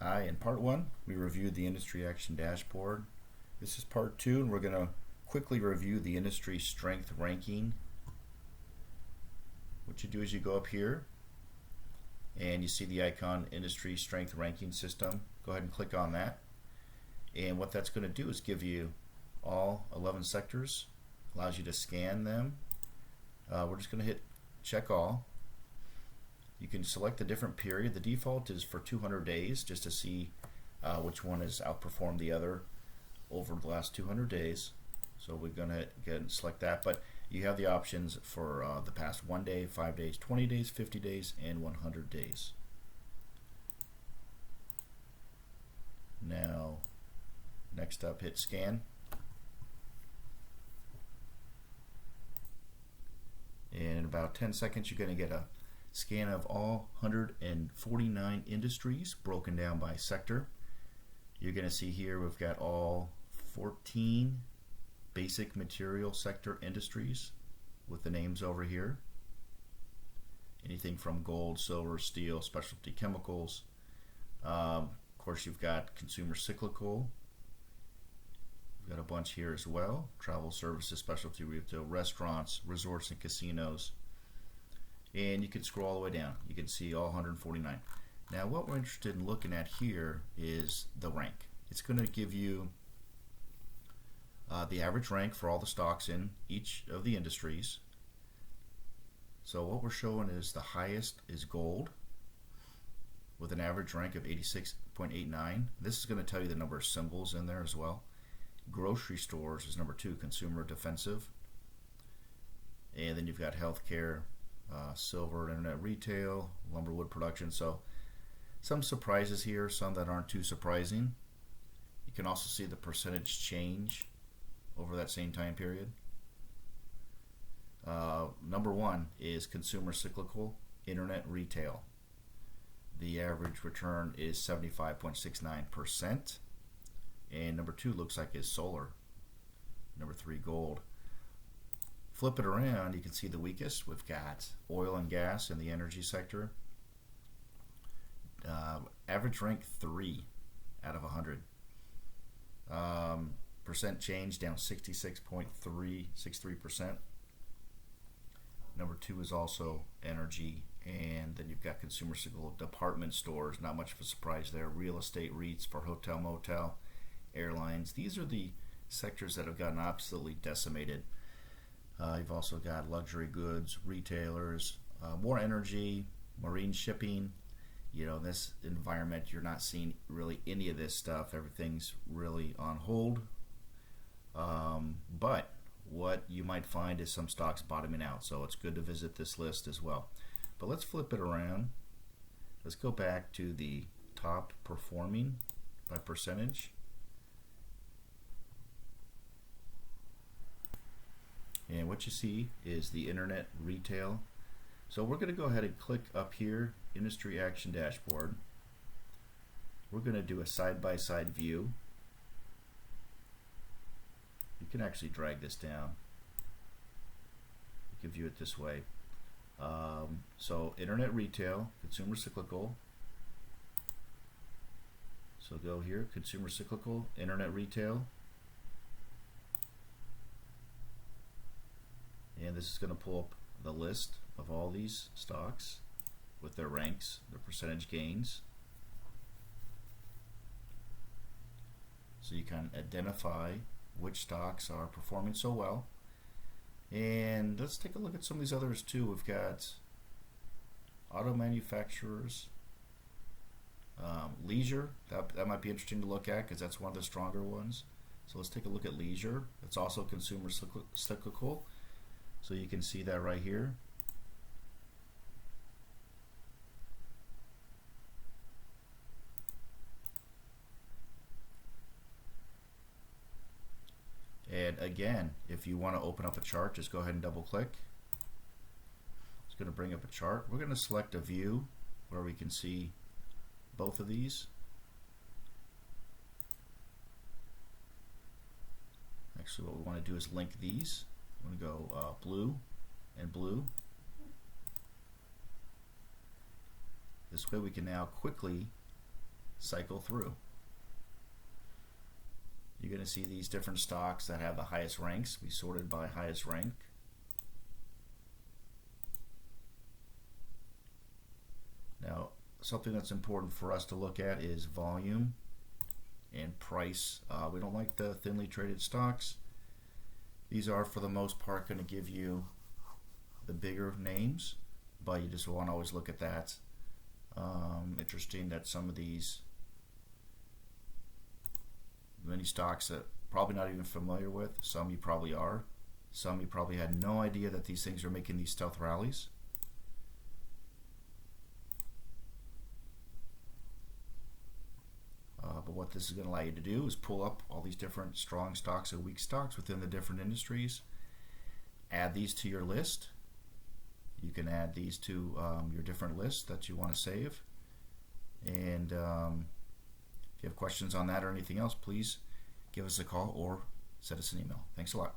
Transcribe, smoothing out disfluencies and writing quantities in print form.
Hi, in part one, we reviewed the industry action dashboard. This is part two, and we're going to quickly review the industry strength ranking. What you do is you go up here and you see the icon industry strength ranking system. Go ahead and click on that. And what that's going to do is give you all 11 sectors, allows you to scan them. We're just going to hit check all. You can select a different period. The default is for 200 days just to see which one has outperformed the other over the last 200 days. So we're going to get and select that, but you have the options for the past 1 day, 5 days, 20 days, 50 days, and 100 days. Now, next up, hit scan. And in about 10 seconds, you're going to get a scan of all 149 industries broken down by sector. You're going to see here we've got all 14 basic material sector industries with the names over here. Anything from gold, silver, steel, specialty chemicals. Of course, you've got consumer cyclical. We've got a bunch here as well. Travel services, specialty retail, restaurants, resorts and casinos. And you can scroll all the way down. You can see all 149. Now what we're interested in looking at here is the rank. It's going to give you the average rank for all the stocks in each of the industries. So what we're showing is the highest is gold with an average rank of 86.89. This is going to tell you the number of symbols in there as well. Grocery stores is number 2, consumer defensive. And then you've got healthcare, silver, internet retail, lumber, wood production. So some surprises here, some that aren't too surprising. You can also see the percentage change over that same time period. Number 1 is consumer cyclical, internet retail. The average return is 75.69%. And number 2 looks like is solar. Number 3, gold. Flip it around, you can see the weakest. We've got oil and gas in the energy sector. Average rank 3 out of 100. Percent change down 66.363%. Number 2 is also energy, and then you've got consumer cyclical, department stores. Not much of a surprise there. Real estate, REITs for hotel, motel, airlines. These are the sectors that have gotten absolutely decimated. You've also got luxury goods, retailers, more energy, marine shipping. You know, in this environment, you're not seeing really any of this stuff. Everything's really on hold. But what you might find is some stocks bottoming out. So it's good to visit this list as well. But let's flip it around. Let's go back to the top performing by percentage. And what you see is the internet retail. So we're going to go ahead and click up here, Industry Action Dashboard. We're going to do a side-by-side view. You can actually drag this down. You can view it this way. So internet retail, consumer cyclical. So go here, consumer cyclical, internet retail. And this is going to pull up the list of all these stocks with their ranks, their percentage gains. So you can identify which stocks are performing so well. And let's take a look at some of these others too. We've got auto manufacturers, leisure. That might be interesting to look at because that's one of the stronger ones. So let's take a look at leisure. It's also consumer cyclical. So you can see that right here. And again, if you want to open up a chart, just go ahead and double click. It's going to bring up a chart. We're going to select a view where we can see both of these. Actually, what we want to do is link these. I'm going to go blue and blue. This way we can now quickly cycle through. You're going to see these different stocks that have the highest ranks. We sorted by highest rank. Now, something that's important for us to look at is volume and price. We don't like the thinly traded stocks. These are, for the most part, going to give you the bigger names, but you just want to always look at that. Interesting that some of these, many stocks that probably not even familiar with, some you probably are, some you probably had no idea that these things are making these stealth rallies. But what this is going to allow you to do is pull up all these different strong stocks and weak stocks within the different industries, add these to your list. You can add these to your different lists that you want to save. And if you have questions on that or anything else, please give us a call or send us an email. Thanks a lot.